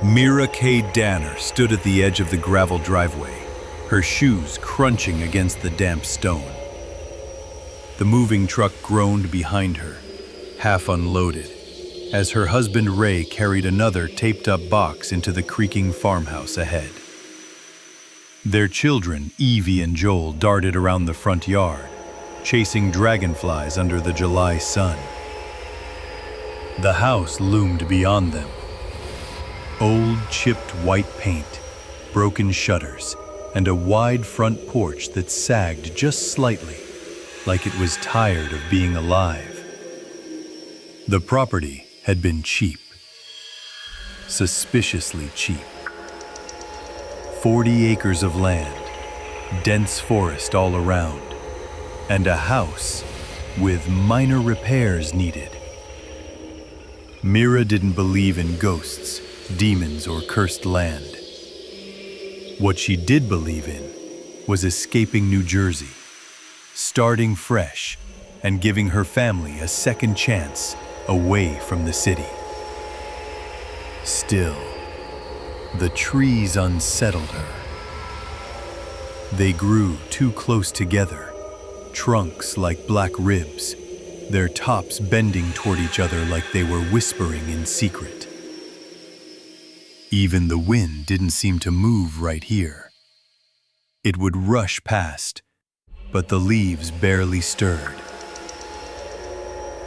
Mira K. Danner stood at the edge of the gravel driveway, her shoes crunching against the damp stone. The moving truck groaned behind her, half unloaded, as her husband Ray carried another taped-up box into the creaking farmhouse ahead. Their children, Evie and Joel, darted around the front yard, chasing dragonflies under the July sun. The house loomed beyond them. Old, chipped white paint, broken shutters, and a wide front porch that sagged just slightly, like it was tired of being alive. The property had been cheap. Suspiciously cheap. 40 acres of land, dense forest all around, and a house with minor repairs needed. Mira didn't believe in ghosts, demons, or cursed land. What she did believe in was escaping New Jersey, starting fresh, and giving her family a second chance away from the city. Still, the trees unsettled her. They grew too close together, trunks like black ribs, their tops bending toward each other like they were whispering in secret. Even the wind didn't seem to move right here. It would rush past, but the leaves barely stirred.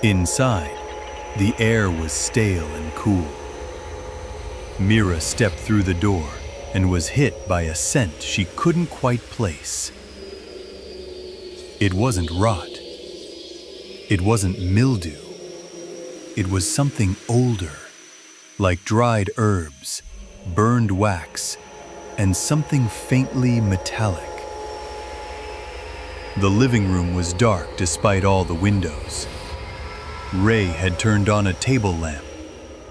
Inside, the air was stale and cool. Mira stepped through the door and was hit by a scent she couldn't quite place. It wasn't rot. It wasn't mildew. It was something older, like dried herbs, burned wax, and something faintly metallic. The living room was dark despite all the windows. Ray had turned on a table lamp,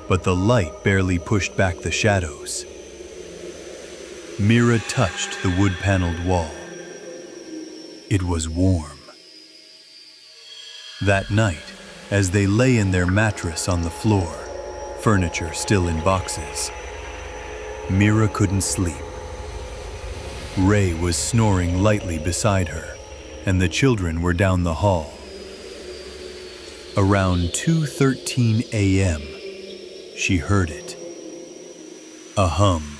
but the light barely pushed back the shadows. Mira touched the wood-paneled wall. It was warm. That night, as they lay in their mattress on the floor, furniture still in boxes, Mira couldn't sleep. Ray was snoring lightly beside her, and the children were down the hall. Around 2:13 a.m., she heard it. A hum.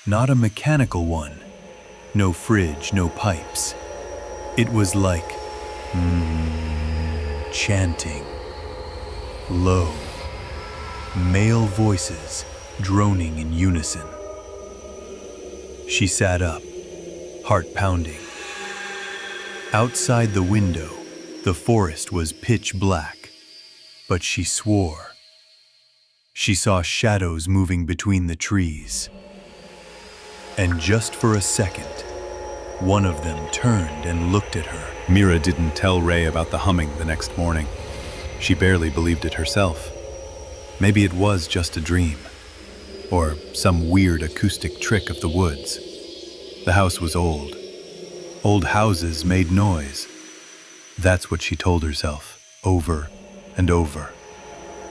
Not a mechanical one. No fridge, no pipes. It was like chanting. Low. Male voices droning in unison. She sat up, heart pounding. Outside the window, the forest was pitch black, but she swore. She saw shadows moving between the trees. And just for a second, one of them turned and looked at her. Mira didn't tell Ray about the humming the next morning. She barely believed it herself. Maybe it was just a dream, or some weird acoustic trick of the woods. The house was old. Old houses made noise. That's what she told herself, over and over,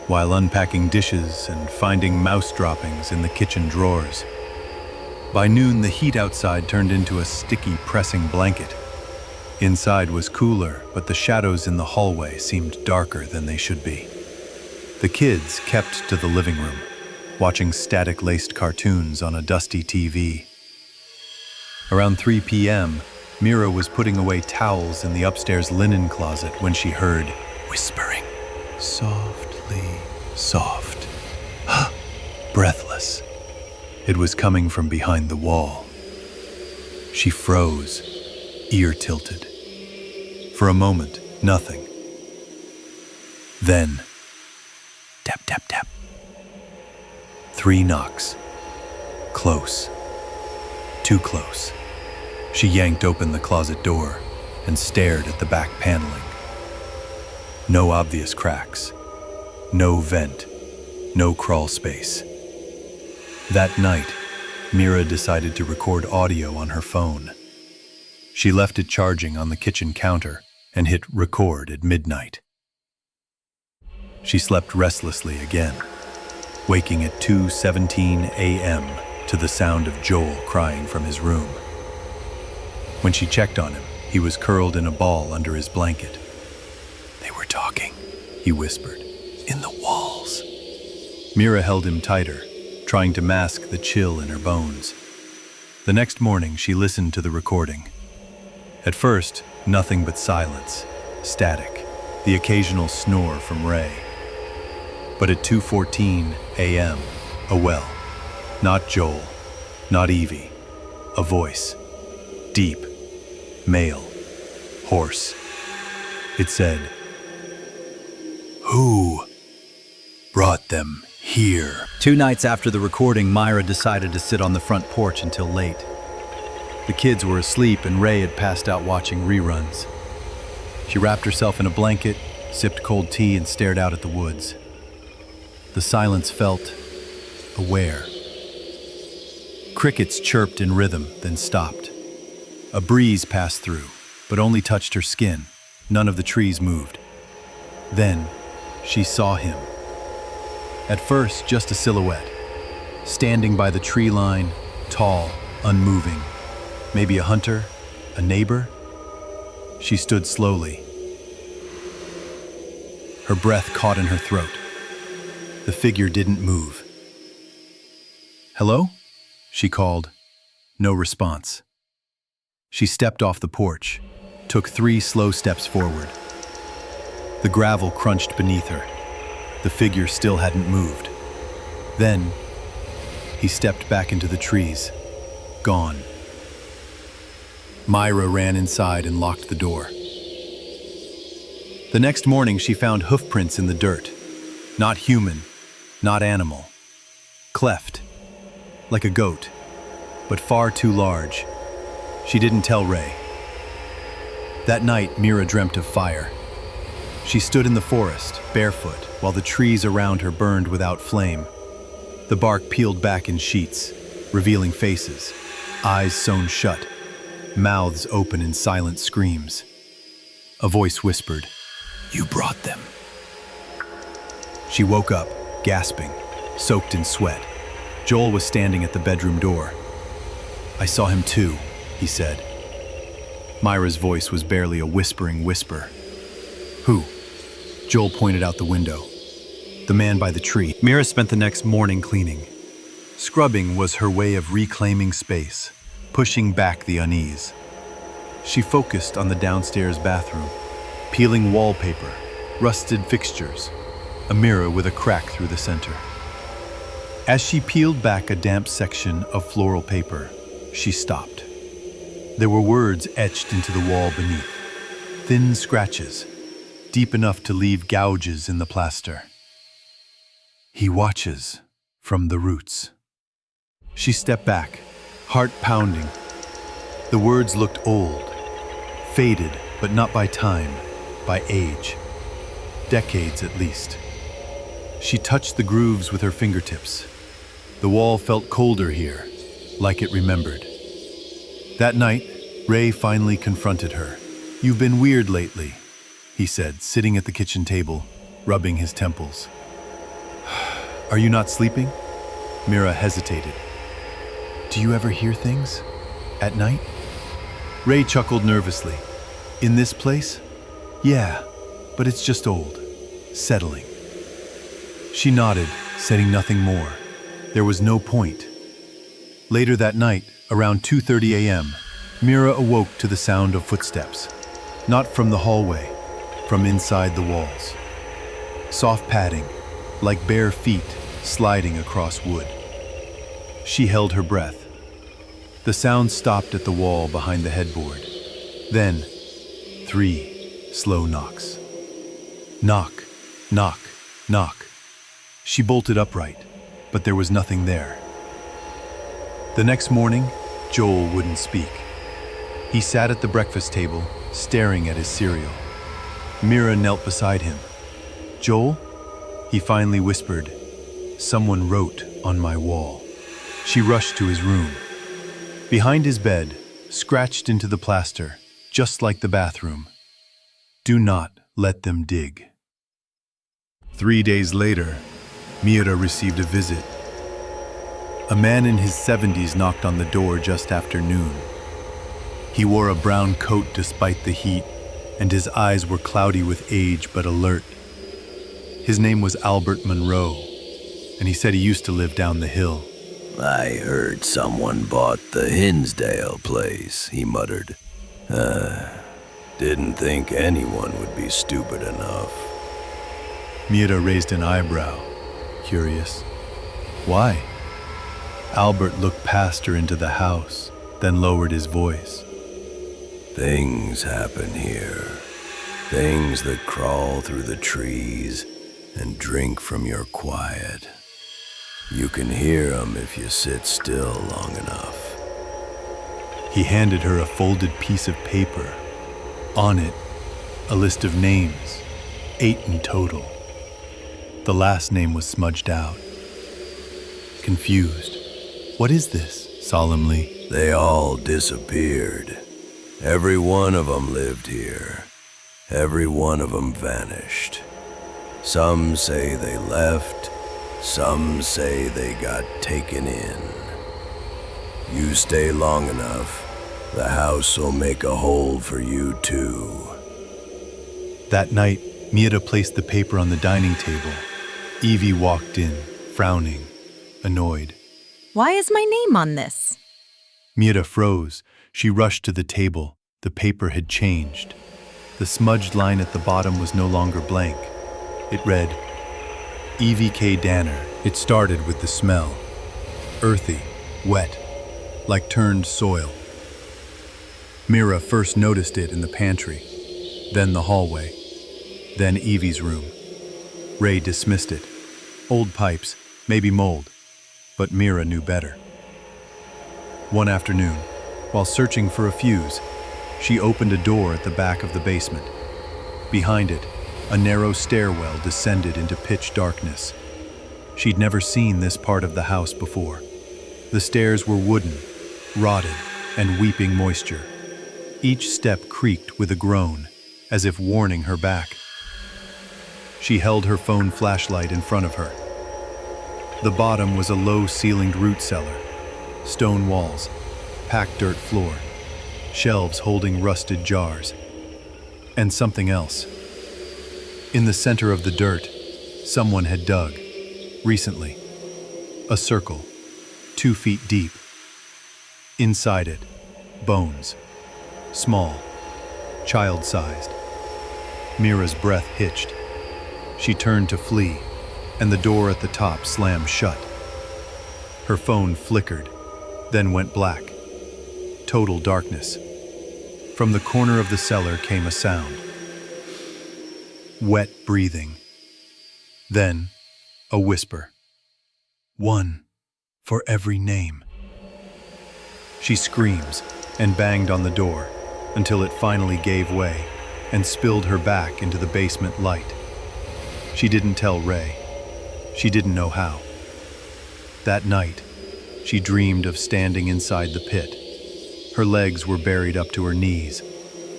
while unpacking dishes and finding mouse droppings in the kitchen drawers. By noon, the heat outside turned into a sticky, pressing blanket. Inside was cooler, but the shadows in the hallway seemed darker than they should be. The kids kept to the living room, watching static-laced cartoons on a dusty TV. Around 3 p.m., Mira was putting away towels in the upstairs linen closet when she heard whispering, softly, soft, breathless. It was coming from behind the wall. She froze, ear tilted. For a moment, nothing. Then, tap, tap, tap. 3 knocks. Close. Too close. She yanked open the closet door and stared at the back paneling. No obvious cracks. No vent. No crawl space. That night, Mira decided to record audio on her phone. She left it charging on the kitchen counter and hit record at midnight. She slept restlessly again, waking at 2:17 a.m. to the sound of Joel crying from his room. When she checked on him, he was curled in a ball under his blanket. "They were talking," he whispered, "in the walls." Mira held him tighter, trying to mask the chill in her bones. The next morning, she listened to the recording. At first, nothing but silence, static, the occasional snore from Ray. But at 2:14 a.m., a well. Not Joel, not Evie. A voice. Deep, male, hoarse. It said, "Who brought them here?" 2 nights after the recording, Myra decided to sit on the front porch until late. The kids were asleep and Ray had passed out watching reruns. She wrapped herself in a blanket, sipped cold tea, and stared out at the woods. The silence felt aware. Crickets chirped in rhythm, then stopped. A breeze passed through, but only touched her skin. None of the trees moved. Then, she saw him. At first, just a silhouette, standing by the tree line, tall, unmoving. Maybe a hunter, a neighbor? She stood slowly. Her breath caught in her throat. The figure didn't move. "Hello?" she called. No response. She stepped off the porch, took 3 slow steps forward. The gravel crunched beneath her. The figure still hadn't moved. Then, he stepped back into the trees, gone. Myra ran inside and locked the door. The next morning, she found hoofprints in the dirt. Not human, not animal. Cleft, like a goat, but far too large. She didn't tell Ray. That night, Mira dreamt of fire. She stood in the forest, barefoot, while the trees around her burned without flame. The bark peeled back in sheets, revealing faces, eyes sewn shut, mouths open in silent screams. A voice whispered, "You brought them." She woke up, gasping, soaked in sweat. Joel was standing at the bedroom door. "I saw him too," he said. Myra's voice was barely a whispering whisper. "Who?" Joel pointed out the window. "The man by the tree." Mira spent the next morning cleaning. Scrubbing was her way of reclaiming space, pushing back the unease. She focused on the downstairs bathroom, peeling wallpaper, rusted fixtures, a mirror with a crack through the center. As she peeled back a damp section of floral paper, she stopped. There were words etched into the wall beneath, thin scratches, deep enough to leave gouges in the plaster. "He watches from the roots." She stepped back, heart pounding. The words looked old, faded, but not by time, by age. Decades at least. She touched the grooves with her fingertips. The wall felt colder here, like it remembered. That night, Ray finally confronted her. "You've been weird lately," he said, sitting at the kitchen table, rubbing his temples. "Are you not sleeping?" Mira hesitated. "Do you ever hear things? At night?" Ray chuckled nervously. "In this place? Yeah, but it's just old. Settling." She nodded, saying nothing more. There was no point. Later that night, around 2:30 a.m., Mira awoke to the sound of footsteps. Not from the hallway, from inside the walls. Soft padding, like bare feet sliding across wood. She held her breath. The sound stopped at the wall behind the headboard. Then, 3 slow knocks. Knock, knock, knock. She bolted upright, but there was nothing there. The next morning, Joel wouldn't speak. He sat at the breakfast table, staring at his cereal. Mira knelt beside him. "Joel?" He finally whispered, "Someone wrote on my wall." She rushed to his room. Behind his bed, scratched into the plaster, just like the bathroom, "Do not let them dig." 3 days later, Miura received a visit. A man in his 70s knocked on the door just after noon. He wore a brown coat despite the heat, and his eyes were cloudy with age but alert. His name was Albert Monroe, and he said he used to live down the hill. "I heard someone bought the Hinsdale place," he muttered. Didn't think anyone would be stupid enough." Miura raised an eyebrow, curious. Why? Albert looked past her into the house, then lowered his voice. "Things happen here. Things that crawl through the trees and drink from your quiet. You can hear 'em if you sit still long enough." He handed her a folded piece of paper. On it, a list of names, 8 in total. The last name was smudged out. Confused. "What is this?" solemnly. "They all disappeared. Every one of 'em lived here. Every one of 'em vanished. Some say they left. Some say they got taken in. You stay long enough, the house will make a hole for you too." That night, Miura placed the paper on the dining table. Evie walked in, frowning, annoyed. Why is my name on this? Miura froze. She rushed to the table. The paper had changed. The smudged line at the bottom was no longer blank. It read, Evie K. Danner. It started with the smell. Earthy, wet, like turned soil. Miura first noticed it in the pantry, then the hallway, then Evie's room. Ray dismissed it. Old pipes, maybe mold, but Miura knew better. One afternoon, while searching for a fuse, she opened a door at the back of the basement. Behind it, a narrow stairwell descended into pitch darkness. She'd never seen this part of the house before. The stairs were wooden, rotted, and weeping moisture. Each step creaked with a groan, as if warning her back. She held her phone flashlight in front of her. The bottom was a low-ceilinged root cellar. Stone walls, packed dirt floor, shelves holding rusted jars, and something else. In the center of the dirt, someone had dug, recently, a circle, 2 feet deep. Inside it, bones, small, child-sized. Mira's breath hitched. She turned to flee, and the door at the top slammed shut. Her phone flickered, then went black. Total darkness. From the corner of the cellar came a sound. Wet breathing. Then, a whisper. 1 for every name. She screams and banged on the door until it finally gave way and spilled her back into the basement light. She didn't tell Ray. She didn't know how. That night, she dreamed of standing inside the pit. Her legs were buried up to her knees,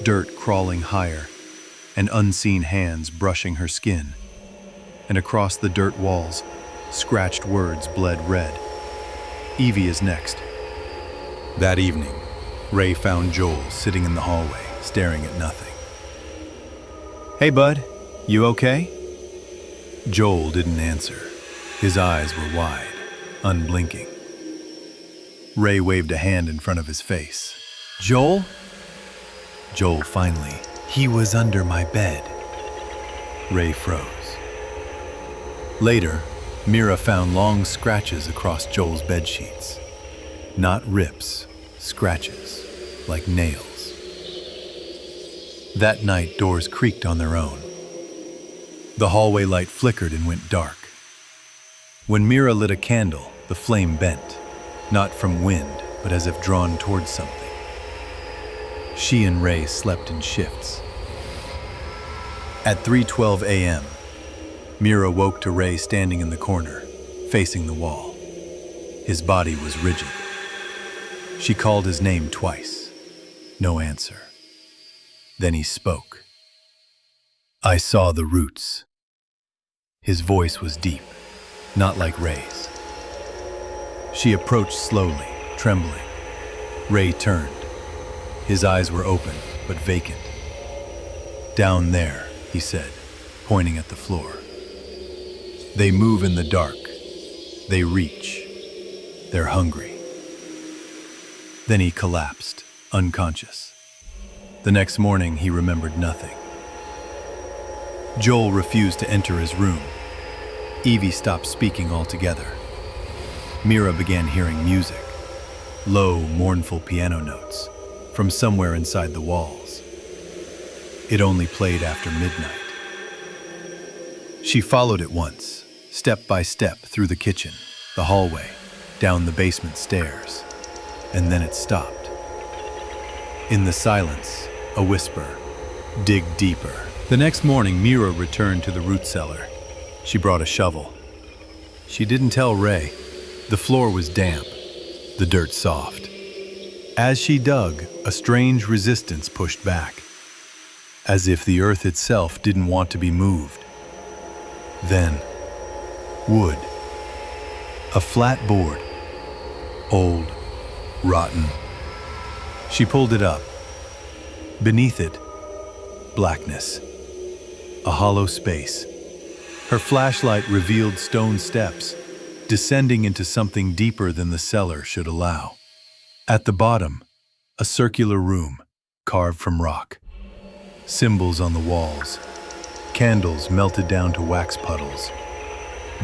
dirt crawling higher, and unseen hands brushing her skin. And across the dirt walls, scratched words bled red. Evie is next. That evening, Ray found Joel sitting in the hallway, staring at nothing. "Hey, bud, you okay?" Joel didn't answer. His eyes were wide, unblinking. Ray waved a hand in front of his face. "Joel?" Joel finally. "He was under my bed." Ray froze. Later, Mira found long scratches across Joel's bedsheets. Not rips, scratches, like nails. That night, doors creaked on their own. The hallway light flickered and went dark. When Mira lit a candle, the flame bent, not from wind, but as if drawn towards something. She and Ray slept in shifts. At 3:12 a.m., Mira woke to Ray standing in the corner, facing the wall. His body was rigid. She called his name twice. No answer. Then he spoke. "I saw the roots." His voice was deep, not like Ray's. She approached slowly, trembling. Ray turned. His eyes were open, but vacant. "Down there," he said, pointing at the floor. "They move in the dark. They reach. They're hungry." Then he collapsed, unconscious. The next morning, he remembered nothing. Joel refused to enter his room. Evie stopped speaking altogether. Mira began hearing music, low, mournful piano notes, from somewhere inside the walls. It only played after midnight. She followed it once, step by step through the kitchen, the hallway, down the basement stairs, and then it stopped. In the silence, a whisper, "Dig deeper." The next morning, Mira returned to the root cellar. She brought a shovel. She didn't tell Ray. The floor was damp, the dirt soft. As she dug, a strange resistance pushed back, as if the earth itself didn't want to be moved. Then, wood. A flat board. Old, rotten. She pulled it up. Beneath it, blackness. A hollow space. Her flashlight revealed stone steps, descending into something deeper than the cellar should allow. At the bottom, a circular room, carved from rock. Symbols on the walls. Candles melted down to wax puddles.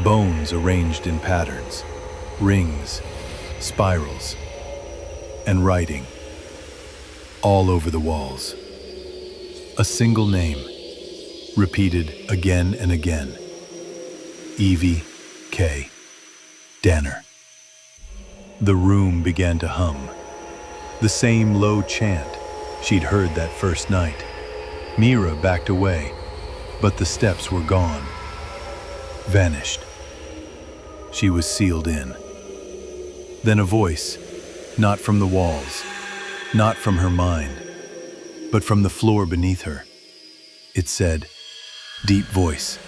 Bones arranged in patterns. Rings, spirals, and writing. All over the walls. A single name, repeated again and again. Evie K. Danner. The room began to hum. The same low chant she'd heard that first night. Mira backed away, but the steps were gone. Vanished. She was sealed in. Then a voice, not from the walls, not from her mind, but from the floor beneath her. It said, deep voice,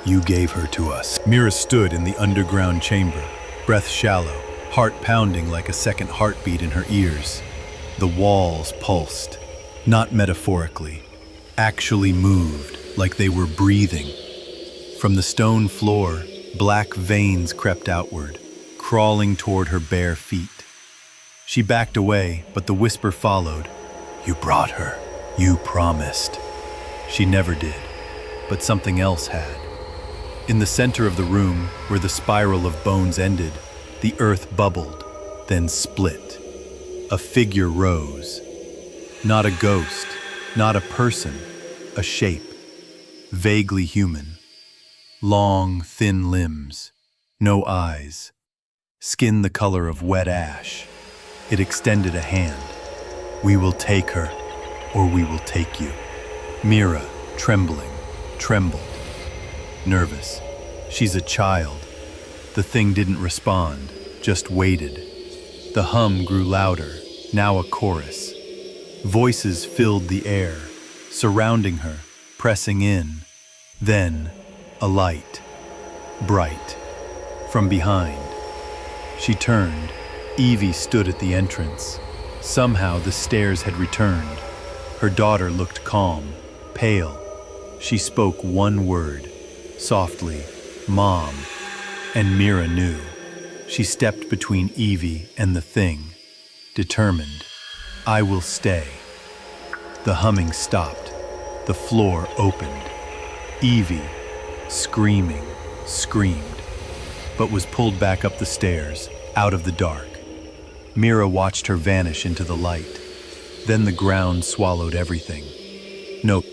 "You gave her to us." Mira stood in the underground chamber, breath shallow, heart pounding like a second heartbeat in her ears. The walls pulsed, not metaphorically, actually moved like they were breathing. From the stone floor, black veins crept outward, crawling toward her bare feet. She backed away, but the whisper followed. "You brought her. You promised." She never did, but something else had. In the center of the room, where the spiral of bones ended, the earth bubbled, then split. A figure rose. Not a ghost, not a person, a shape, vaguely human. Long, thin limbs, no eyes, skin the color of wet ash. It extended a hand. "We will take her, or we will take you." Mira, trembling, trembled. Nervous. She's a child. The thing didn't respond, just waited. The hum grew louder, now a chorus. Voices filled the air, surrounding her, pressing in. Then, a light. Bright. From behind. She turned. Evie stood at the entrance. Somehow the stares had returned. Her daughter looked calm, pale. She spoke one word, softly, "Mom," and Mira knew. She stepped between Evie and the thing, determined. "I will stay." The humming stopped. The floor opened. Evie, screaming, screamed, but was pulled back up the stairs, out of the dark. Mira watched her vanish into the light. Then the ground swallowed everything. No